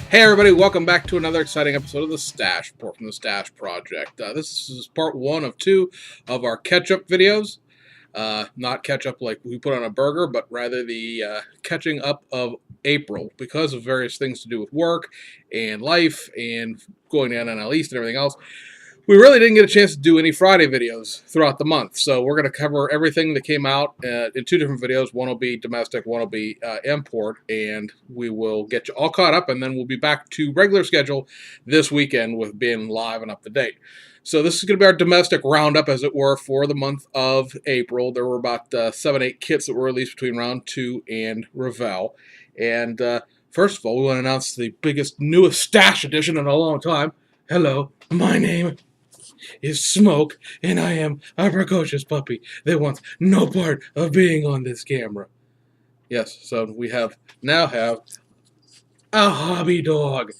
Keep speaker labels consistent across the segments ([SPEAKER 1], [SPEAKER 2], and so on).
[SPEAKER 1] Hey everybody, welcome back to another exciting episode of the Stash Report from the Stash Project. This is part 1 of 2 of our catch-up videos. Not catch-up like we put on a burger, but rather the catching up of April because of various things to do with work and life and going down NL East and everything else. We really didn't get a chance to do any Friday videos throughout the month, so we're going to cover everything that came out in 2 different videos. One will be domestic, one will be import, and we will get you all caught up, and then we'll be back to regular schedule this weekend with being live and up to date. So this is going to be our domestic roundup, as it were, for the month of April. There were about 7-8 kits that were released between round 2 and Revell. And first of all, we want to announce the biggest, newest Stash edition in a long time. Hello, my name is Smoke, and I am a precocious puppy that wants no part of being on this camera. Yes, so we now have a hobby dog.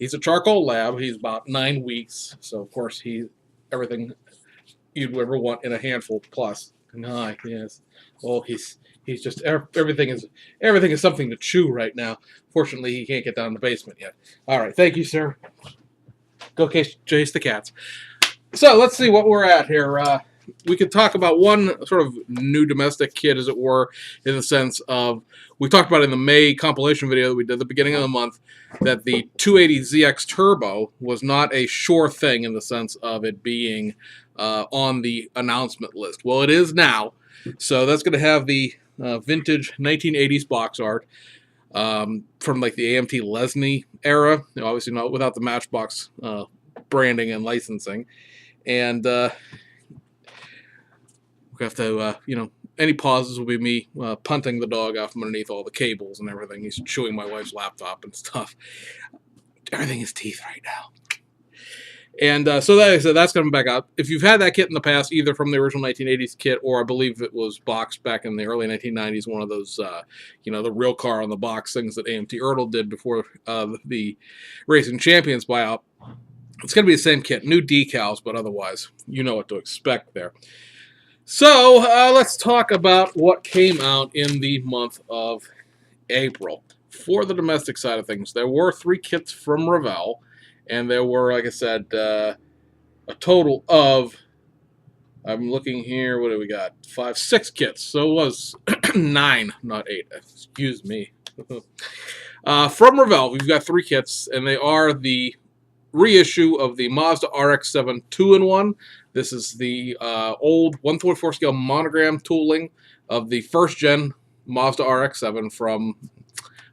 [SPEAKER 1] He's a charcoal lab. He's about 9 weeks, so of course he's everything you'd ever want in a handful plus. Hi, yes. Oh, he's just everything is something to chew right now. Fortunately, he can't get down in the basement yet. All right, thank you, sir. Go chase the cats. So let's see what we're at here. We could talk about one sort of new domestic kit, as it were, in the sense of, we talked about in the May compilation video that we did at the beginning of the month, that the 280ZX Turbo was not a sure thing in the sense of it being on the announcement list. Well, it is now. So that's going to have the vintage 1980s box art from like the AMT Lesney era. Obviously not without the Matchbox branding and licensing. And we have to, any pauses will be me punting the dog out from underneath all the cables and everything. He's chewing my wife's laptop and stuff. Everything is teeth right now. And so that, like I said, that's coming back out. If you've had that kit in the past, either from the original 1980s kit, or I believe it was boxed back in the early 1990s, one of those, the real car on the box things that AMT Ertl did before the Racing Champions buyout, it's going to be the same kit. New decals, but otherwise, you know what to expect there. So, let's talk about what came out in the month of April. For the domestic side of things, there were 3 kits from Revell, and there were, like I said, a total of, I'm looking here, what do we got? 6 kits. So it was 9, not 8. Excuse me. From Revell, we've got 3 kits, and they are the reissue of the Mazda RX7 2-in-1. This is the old 1/44 scale monogram tooling of the first gen Mazda RX7 from,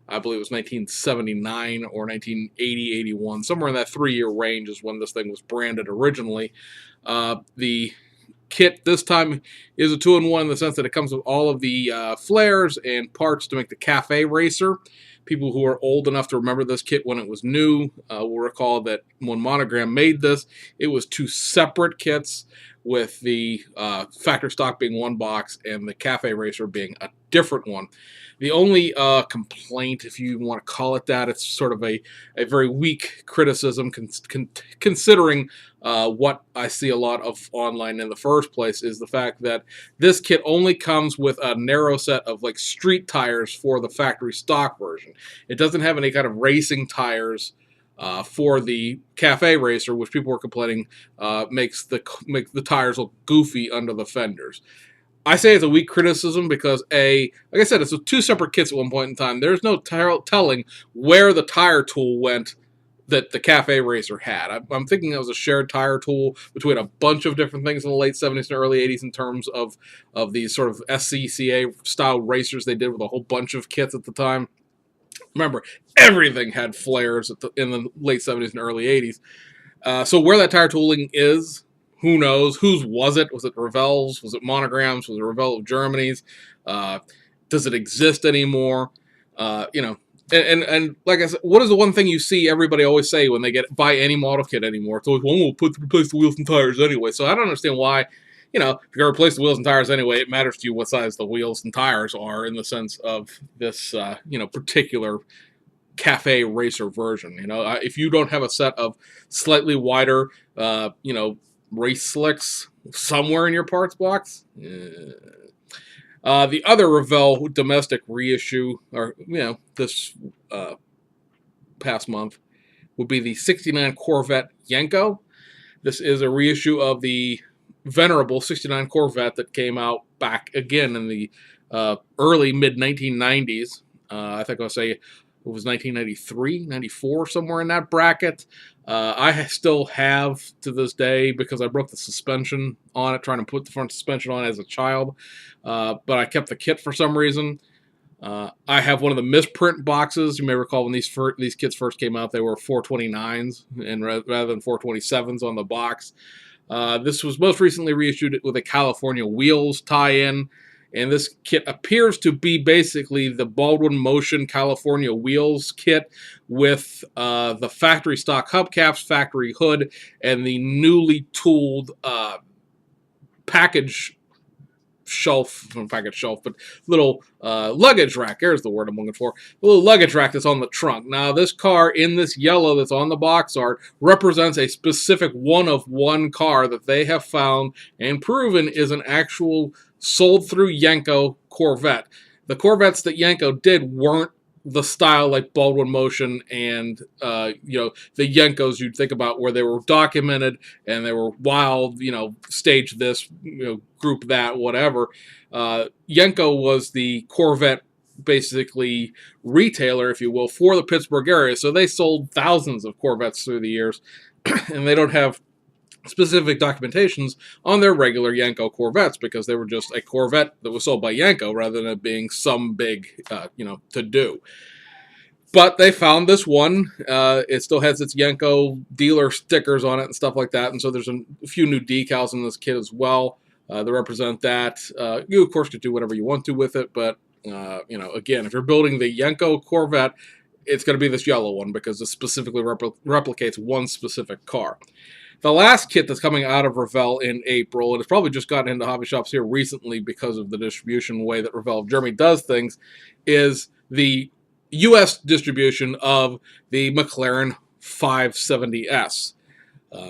[SPEAKER 1] I believe it was 1979 or 1980, 81. Somewhere in that 3-year range is when this thing was branded originally. The kit this time is a 2-in-1 in the sense that it comes with all of the flares and parts to make the Cafe Racer. People who are old enough to remember this kit when it was new will recall that when Monogram made this, it was 2 separate kits, with the factory stock being 1 box and the Cafe Racer being a different one. The only complaint, if you want to call it that, it's sort of a very weak criticism considering what I see a lot of online in the first place, is the fact that this kit only comes with a narrow set of like street tires for the factory stock version. It doesn't have any kind of racing tires for the Cafe Racer, which people were complaining makes the tires look goofy under the fenders. I say it's a weak criticism because, like I said, it's 2 separate kits at one point in time. There's no telling where the tire tool went that the Cafe Racer had. I'm thinking it was a shared tire tool between a bunch of different things in the late 70s and early 80s in terms of these sort of SCCA-style racers they did with a whole bunch of kits at the time. Remember, everything had flares in the late 70s and early 80s. So where that tire tooling is, who knows? Whose was it? Was it Revell's? Was it Monogram's? Was it Revell of Germany's? Does it exist anymore? And like I said, what is the one thing you see everybody always say when they buy any model kit anymore? It's always, well, we'll replace the wheels and tires anyway. So I don't understand why, if you're going to replace the wheels and tires anyway, it matters to you what size the wheels and tires are in the sense of this, particular Cafe Racer version. If you don't have a set of slightly wider, race slicks somewhere in your parts box, The other Revell domestic reissue, or this past month would be the 69 Corvette Yenko. This is a reissue of the venerable 69 Corvette that came out back again in the early mid-1990s. I think I'll say it was 1993, 94, somewhere in that bracket. I still have to this day, because I broke the suspension on it, trying to put the front suspension on as a child, but I kept the kit for some reason. I have one of the misprint boxes. You may recall when these kits first came out, they were 429s and rather than 427s on the box. This was most recently reissued with a California Wheels tie-in, and this kit appears to be basically the Baldwin Motion California Wheels kit with the factory stock hubcaps, factory hood, and the newly tooled package shelf, but little luggage rack. There's the word I'm looking for. The little luggage rack that's on the trunk. Now, this car in this yellow that's on the box art represents a specific one-of-one car that they have found and proven is an actual sold-through Yenko Corvette. The Corvettes that Yenko did weren't the style like Baldwin Motion and the Yenkos you'd think about, where they were documented and they were wild, stage this, group that, whatever. Yenko was the Corvette basically retailer, if you will, for the Pittsburgh area. So they sold thousands of Corvettes through the years, and they don't have specific documentations on their regular Yenko Corvettes because they were just a Corvette that was sold by Yenko rather than it being some big, to-do. But they found this one. It still has its Yenko dealer stickers on it and stuff like that, and so there's a few new decals in this kit as well that represent that. You, of course, could do whatever you want to with it, but, again, if you're building the Yenko Corvette, it's going to be this yellow one because it specifically replicates one specific car. The last kit that's coming out of Revell in April, and it's probably just gotten into hobby shops here recently because of the distribution way that Revell of Germany does things, is the U.S. distribution of the McLaren 570S.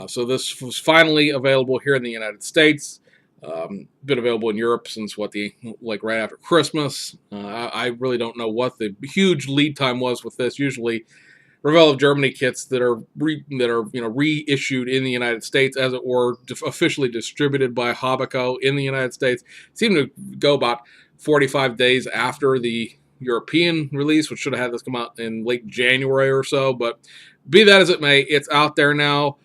[SPEAKER 1] So this was finally available here in the United States. Been available in Europe since right after Christmas. I really don't know what the huge lead time was with this. Usually, Revell of Germany kits that are reissued in the United States, as it were, officially distributed by Hobbico in the United States, seem to go about 45 days after the European release, which should have had this come out in late January or so. But be that as it may, it's out there now.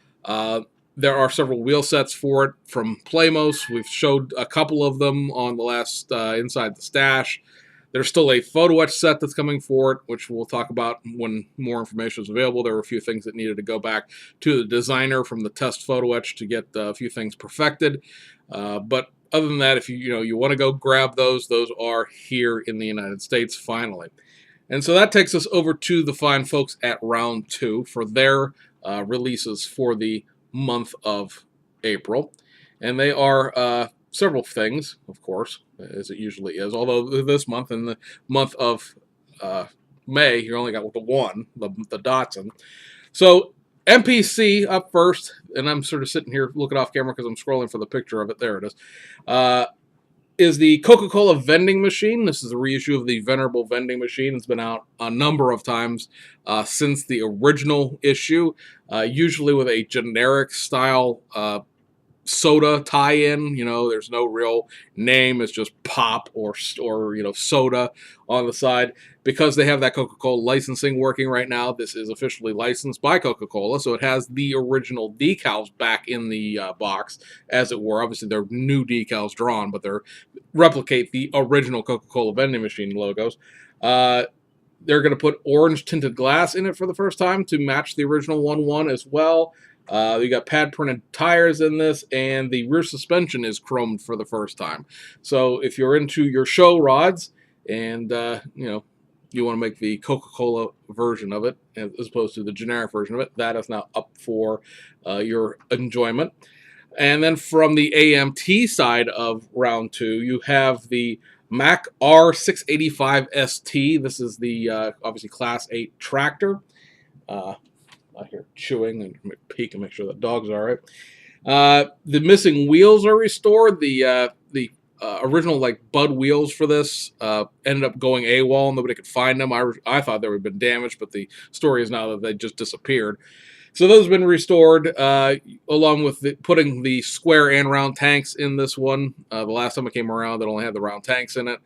[SPEAKER 1] There are several wheel sets for it from Plamos. We've showed a couple of them on the last Inside the Stash. There's still a photo etch set that's coming for it, which we'll talk about when more information is available. There were a few things that needed to go back to the designer from the test photo etch to get a few things perfected. But other than that, if you want to go grab those are here in the United States finally. And so that takes us over to the fine folks at Round 2 for their releases for the month of April. And they are several things, of course, as it usually is. Although this month, in the month of May, you only got the one, the Datsun. So MPC up first, and I'm sort of sitting here looking off camera because I'm scrolling for the picture of it. There it is the CocaCola vending machine. This is a reissue of the venerable vending machine. It's been out a number of times since the original issue, usually with a generic style soda tie-in. There's no real name. It's just pop or soda on the side. Because they have that Coca-Cola licensing working right now, this is officially licensed by Coca-Cola, so it has the original decals back in the box, as it were. Obviously, they're new decals drawn, but they replicate the original Coca-Cola vending machine logos. They're going to put orange tinted glass in it for the first time to match the original 1/1 as well. You got pad printed tires in this, and the rear suspension is chromed for the first time. So if you're into your show rods and you want to make the Coca-Cola version of it as opposed to the generic version of it, that is now up for your enjoyment. And then from the AMT side of Round 2, you have the Mack R 685 ST. This is the obviously Class 8 tractor. I hear chewing and peek and make sure the dogs are all right. The missing wheels are restored. The original like Bud wheels for this ended up going AWOL. Nobody could find them. I thought they would have been damaged, but the story is now that they just disappeared. So those have been restored, along with putting the square and round tanks in this one. The last time it came around, it only had the round tanks in it.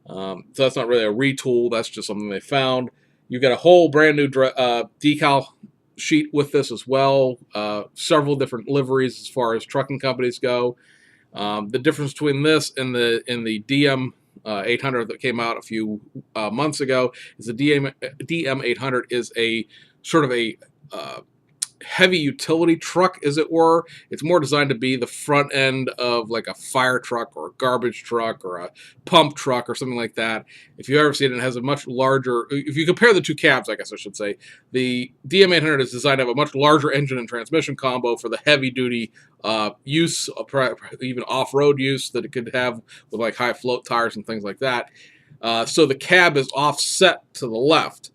[SPEAKER 1] So that's not really a retool. That's just something they found. You've got a whole brand new decal sheet with this as well. Several different liveries as far as trucking companies go. The difference between this and the DM 800 that came out a few months ago is the DM 800 is a sort of a heavy utility truck, as it were. It's more designed to be the front end of like a fire truck or a garbage truck or a pump truck or something like that. If you've ever seen it, it has a much larger, if you compare the two cabs, I guess I should say, the DM800 is designed to have a much larger engine and transmission combo for the heavy duty use, even off-road use that it could have with like high float tires and things like that. So the cab is offset to the left.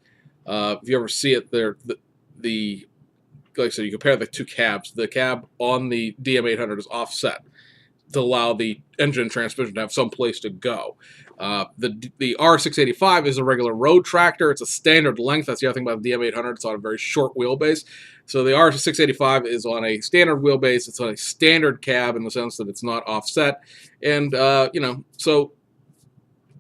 [SPEAKER 1] If you ever see it there, like I said, you compare the two cabs. The cab on the DM800 is offset to allow the engine and transmission to have some place to go. The R685 is a regular road tractor. It's a standard length. That's the other thing about the DM800. It's on a very short wheelbase. So the R685 is on a standard wheelbase. It's on a standard cab in the sense that it's not offset. And, so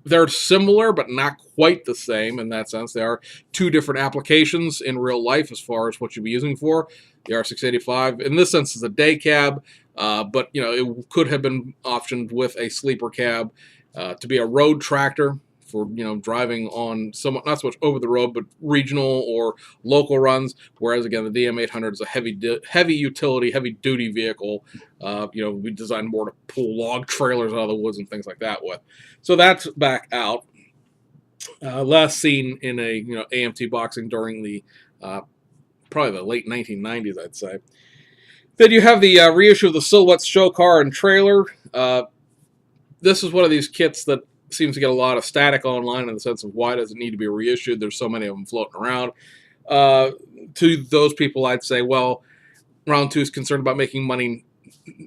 [SPEAKER 1] they're similar, but not quite the same in that sense. They are two different applications in real life as far as what you'd be using for. The R685, in this sense, is a day cab, but it could have been optioned with a sleeper cab to be a road tractor for driving on somewhat not so much over the road, but regional or local runs. Whereas again, the DM800 is a heavy utility, heavy duty vehicle. We designed more to pull log trailers out of the woods and things like that with. So that's back out. Last seen in a AMT boxing during the probably the late 1990s, I'd say. Then you have the reissue of the Silhouettes show car and trailer. This is one of these kits that seems to get a lot of static online in the sense of why does it need to be reissued? There's so many of them floating around. To those people, I'd say, well, Round 2 is concerned about making money,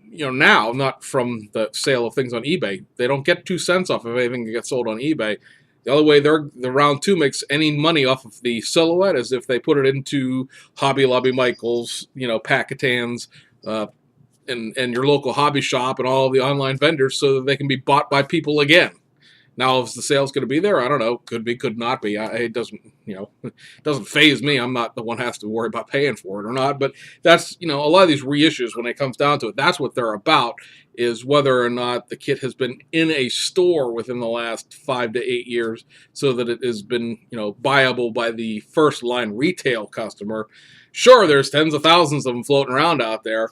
[SPEAKER 1] now, not from the sale of things on eBay. They don't get 2 cents off of anything that gets sold on eBay. The only way the Round 2 makes any money off of the Silhouette is if they put it into Hobby Lobby Michaels, Packatans, and your local hobby shop and all of the online vendors so that they can be bought by people again. Now, if the sale's going to be there, I don't know. Could be, could not be. It doesn't, it doesn't faze me. I'm not the one who has to worry about paying for it or not. But that's, a lot of these reissues, when it comes down to it, that's what they're about, is whether or not the kit has been in a store within the last 5 to 8 years so that it has been, buyable by the first line retail customer. Sure, there's tens of thousands of them floating around out there,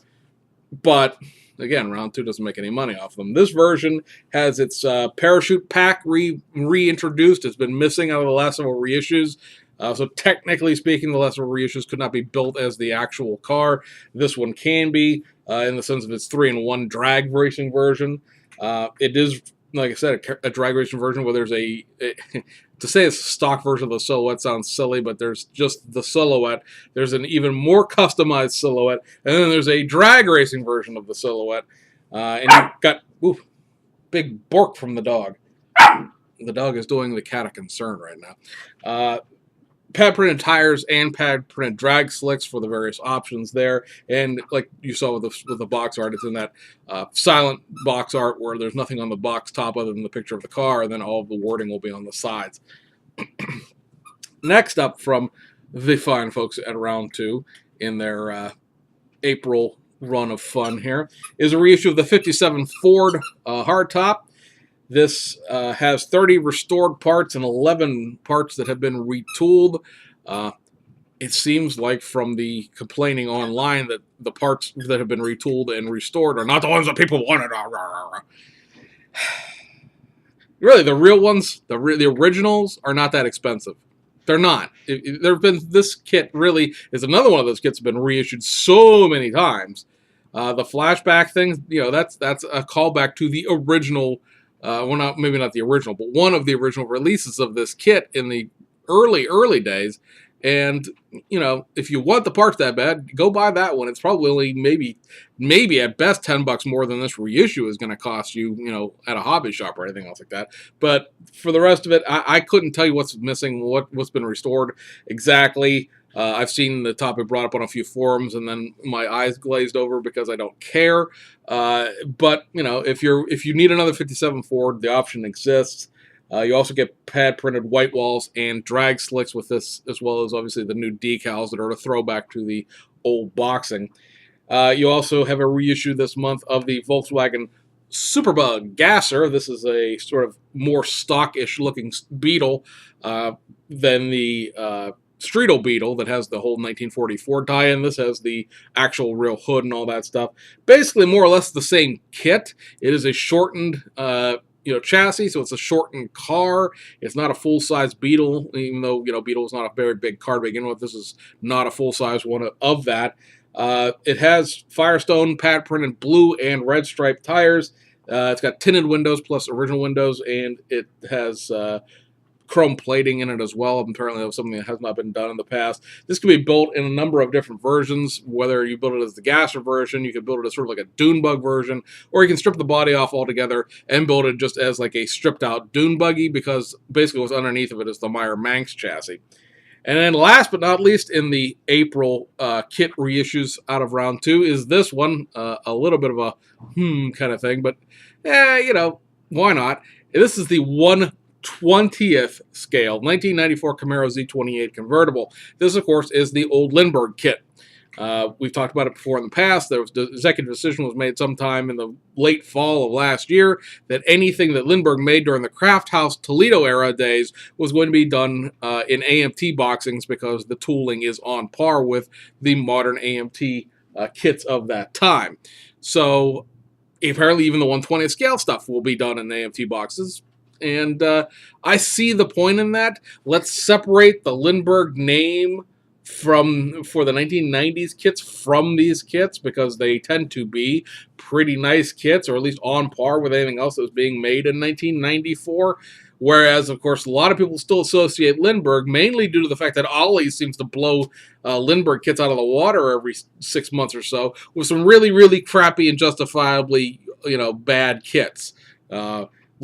[SPEAKER 1] but again, Round 2 doesn't make any money off them. This version has its parachute pack reintroduced. It's been missing out of the last several reissues. So technically speaking, the last several reissues could not be built as the actual car. This one can be, in the sense of its 3-in-1 drag racing version. It is, like I said, a drag racing version where there's to say it's a stock version of the Silhouette sounds silly, but there's just the Silhouette. There's an even more customized Silhouette, and then there's a drag racing version of the Silhouette. And you've got, big bark from the dog. The dog is doing the cat of concern right now. Pad printed tires and pad printed drag slicks for the various options there. And like you saw with the box art, it's in that silent box art where there's nothing on the box top other than the picture of the car, and then all of the wording will be on the sides. Next up from the fine folks at Round 2 in their April run of fun here is a reissue of the 57 Ford hardtop. This has 30 restored parts and 11 parts that have been retooled. It seems like from the complaining online that the parts that have been retooled and restored are not the ones that people wanted. Really, the real ones, the originals, are not that expensive. They're not. This kit really is another one of those kits that have been reissued so many times. The flashback thing, that's a callback to the original. Maybe not the original, but one of the original releases of this kit in the early days. And, you know, if you want the parts that bad, go buy that one. It's probably only maybe at best $10 more than this reissue is going to cost you, you know, at a hobby shop or anything else like that. But for the rest of it, I couldn't tell you what's missing, what's been restored exactly. I've seen the topic brought up on a few forums, and then my eyes glazed over because I don't care. But you know, if you need another 57 Ford, the option exists. You also get pad printed white walls and drag slicks with this, as well as obviously the new decals that are a throwback to the old boxing. You also have a reissue this month of the Volkswagen Superbug Gasser. This is a sort of more stockish looking Beetle than the Streetle Beetle that has the whole 1944 tie-in. This has the actual real hood and all that stuff. Basically, more or less the same kit. It is a shortened chassis, so it's a shortened car. It's not a full-size Beetle, even though, you know, Beetle is not a very big car to begin with. This is not a full-size one of that. It has Firestone pad-printed blue and red striped tires. It's got tinted windows plus original windows, and it has chrome plating in it as well. Apparently that's something that has not been done in the past. This can be built in a number of different versions, whether you build it as the Gasser version, you could build it as sort of like a Dune Bug version, or you can strip the body off altogether and build it just as like a stripped out Dune Buggy, because basically what's underneath of it is the Meyer Manx chassis. And then last but not least, in the April kit reissues out of round 2 is this one, a little bit of a kind of thing, but you know, why not? This is the 1/20th scale 1994 Camaro Z28 convertible. This, of course, is the old Lindbergh kit. We've talked about it before in the past. The executive decision was made sometime in the late fall of last year that anything that Lindbergh made during the Craft House Toledo era days was going to be done in AMT boxings, because the tooling is on par with the modern AMT kits of that time. So apparently even the 1/20th scale stuff will be done in AMT boxes. And I see the point in that. Let's separate the Lindbergh name for the 1990s kits from these kits, because they tend to be pretty nice kits, or at least on par with anything else that was being made in 1994. Whereas, of course, a lot of people still associate Lindbergh, mainly due to the fact that Ollie's seems to blow Lindbergh kits out of the water every 6 months or so with some really, really crappy and justifiably, you know, bad kits.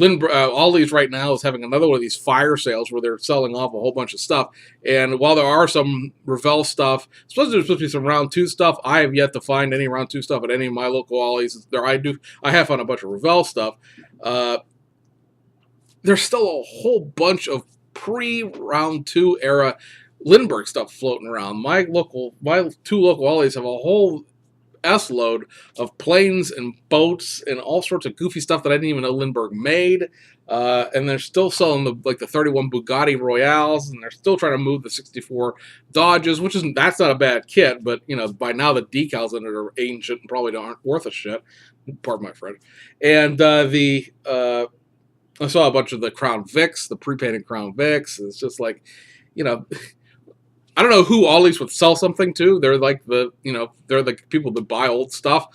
[SPEAKER 1] Ollie's right now is having another one of these fire sales where they're selling off a whole bunch of stuff. And while there are some Revell stuff, there's supposed to be some round 2 stuff. I have yet to find any round 2 stuff at any of my local Ollie's. I have found a bunch of Revell stuff. There's still a whole bunch of pre-round 2 era Lindbergh stuff floating around. My 2 local Ollie's have a whole S-load of planes and boats and all sorts of goofy stuff that I didn't even know Lindbergh made. And they're still selling the 31 Bugatti Royales, and they're still trying to move the 64 Dodges, that's not a bad kit, but you know, by now the decals in it are ancient and probably aren't worth a shit. Pardon my friend. And I saw a bunch of the Crown Vics, the pre-painted Crown Vics. It's just like, you know, I don't know who Ollie's would sell something to. They're like they're the people that buy old stuff.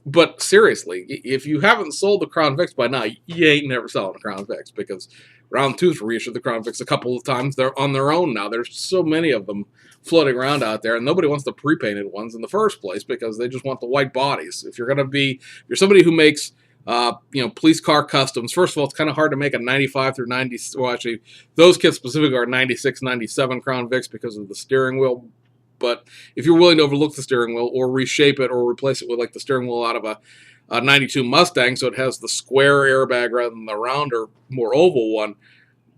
[SPEAKER 1] But seriously, if you haven't sold the Crown Vics by now, you ain't never selling a Crown Vics, because round 2's reissued the Crown Vics a couple of times. They're on their own now. There's so many of them floating around out there, and nobody wants the pre-painted ones in the first place because they just want the white bodies. If you're somebody who makes police car customs. First of all, it's kind of hard to make a 95 through 90. Well, actually, those kits specifically are 96, 97 Crown Vics because of the steering wheel. But if you're willing to overlook the steering wheel or reshape it or replace it with like the steering wheel out of a 92 Mustang, so it has the square airbag rather than the rounder, more oval one,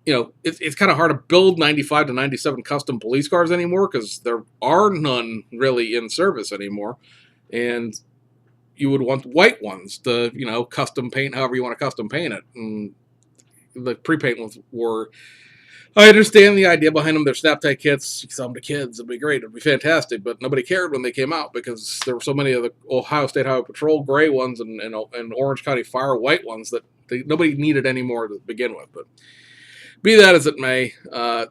[SPEAKER 1] it's kind of hard to build 95 to 97 custom police cars anymore because there are none really in service anymore. And you would want white ones to, custom paint however you want to custom paint it. And the pre-paint ones were, I understand the idea behind them. They're snap-tie kits. You sell them to kids. It'd be great. It'd be fantastic. But nobody cared when they came out because there were so many of the Ohio State Highway Patrol gray ones and Orange County Fire white ones that nobody needed anymore to begin with. But be that as it may, I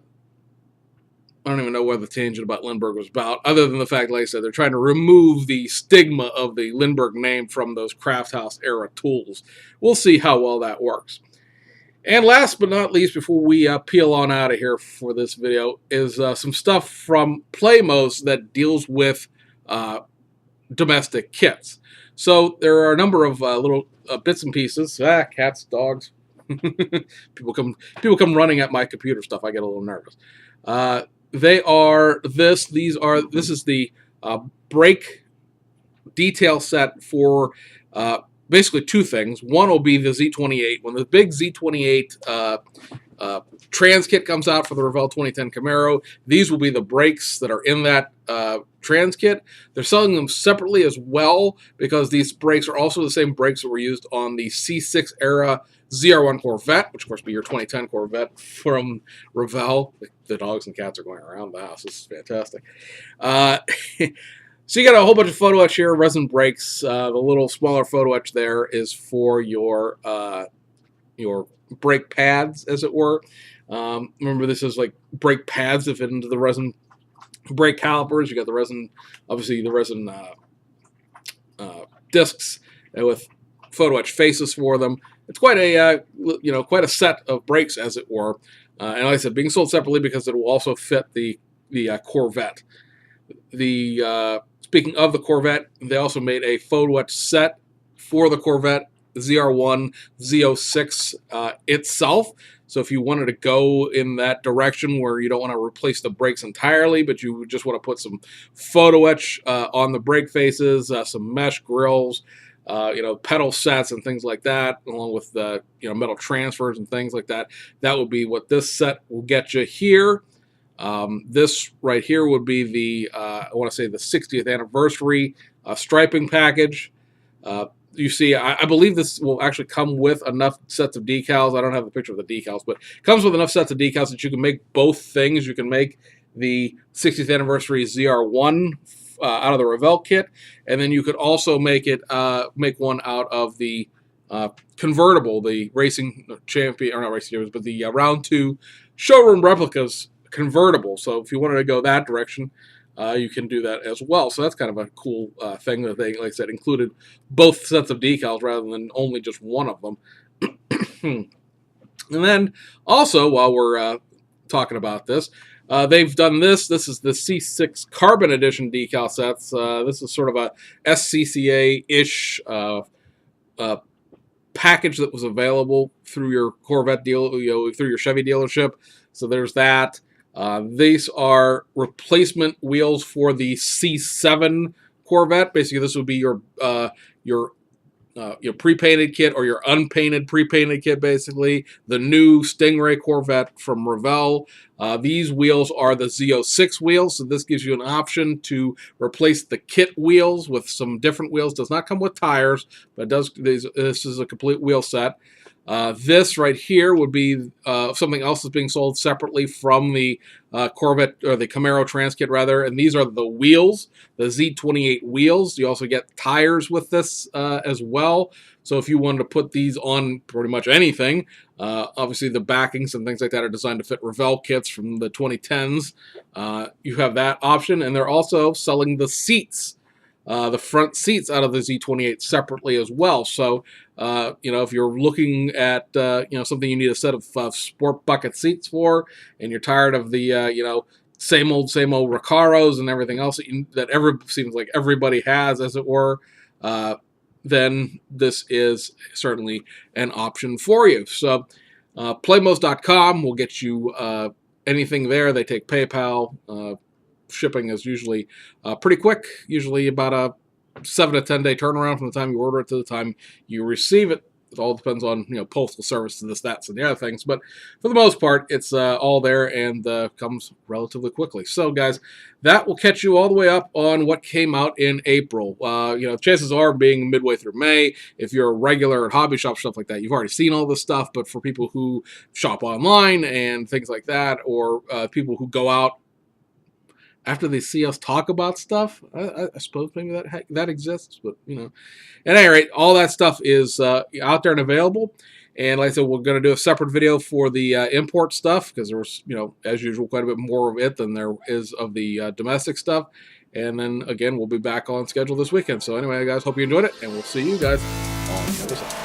[SPEAKER 1] don't even know what the tangent about Lindbergh was about, other than the fact, like I said, they're trying to remove the stigma of the Lindbergh name from those Craft House era tools. We'll see how well that works. And last but not least, before we peel on out of here for this video, is some stuff from Playmos that deals with domestic kits. So there are a number of little bits and pieces. Cats, dogs. people come running at my computer stuff. I get a little nervous. This is the brake detail set for basically two things. One will be the Z28. When the big Z28 trans kit comes out for the Revell 2010 Camaro, these will be the brakes that are in that trans kit. They're selling them separately as well because these brakes are also the same brakes that were used on the C6 era ZR1 Corvette, which of course will be your 2010 Corvette from Revell. The dogs and cats are going around the house. This is fantastic. So you got a whole bunch of photo etch here, resin brakes. The little smaller photo etch there is for your brake pads, as it were. Remember, this is like brake pads that fit into the resin brake calipers. You got the resin, obviously the resin discs with photo etch faces for them. It's quite a quite a set of brakes, as it were. And like I said, being sold separately because it will also fit the Corvette. Speaking of the Corvette, they also made a photo etch set for the Corvette ZR1 Z6 itself. So if you wanted to go in that direction where you don't want to replace the brakes entirely, but you just want to put some photo etch on the brake faces, some mesh grills, pedal sets and things like that, along with the metal transfers and things like that, that would be what this set will get you here. This right here would be the, I want to say the 60th anniversary striping package. You see, I believe this will actually come with enough sets of decals. I don't have the picture of the decals, but it comes with enough sets of decals that you can make both things. You can make the 60th anniversary ZR1 out of the Revell kit, and then you could also make one out of the convertible, the racing champion, or not racing champions, but the round 2 showroom replicas convertible. So if you wanted to go that direction, you can do that as well. So that's kind of a cool thing that they, like I said, included both sets of decals rather than only just one of them. And then also, while we're talking about this, they've done this. This is the C6 Carbon Edition decal sets. This is sort of a SCCA-ish package that was available through your Corvette deal, through your Chevy dealership. So there's that. These are replacement wheels for the C7 Corvette. Basically, this would be your pre-painted kit or your unpainted pre-painted kit. Basically, the new Stingray Corvette from Revell. These wheels are the Z06 wheels, so this gives you an option to replace the kit wheels with some different wheels. Does not come with tires, but it does. This is a complete wheel set. This right here would be something else that's being sold separately from the Corvette, or the Camaro trans kit rather, and these are the wheels, the Z28 wheels. You also get tires with this as well. So if you wanted to put these on pretty much anything, obviously the backings and things like that are designed to fit Revell kits from the 2010s. You have that option, and they're also selling the seats. The front seats out of the Z28 separately as well. So, if you're looking at, something you need a set of sport bucket seats for, and you're tired of the, same old Recaros and everything else that seems like everybody has, as it were, then this is certainly an option for you. So, Playmos.com will get you anything there. They take PayPal. Shipping is usually pretty quick, usually about a 7 to 10 day turnaround from the time you order it to the time you receive it. It all depends on postal service and this, that, and the other things, but for the most part, it's all there and comes relatively quickly. So, guys, that will catch you all the way up on what came out in April. Chances are, being midway through May, if you're a regular at hobby shop, stuff like that, you've already seen all this stuff. But for people who shop online and things like that, or people who go out after they see us talk about stuff, I suppose maybe that exists, but at any rate, all that stuff is out there and available. And like I said, we're going to do a separate video for the import stuff because there was, as usual, quite a bit more of it than there is of the domestic stuff. And then again, we'll be back on schedule this weekend. So anyway, guys, hope you enjoyed it, and we'll see you guys on the other side.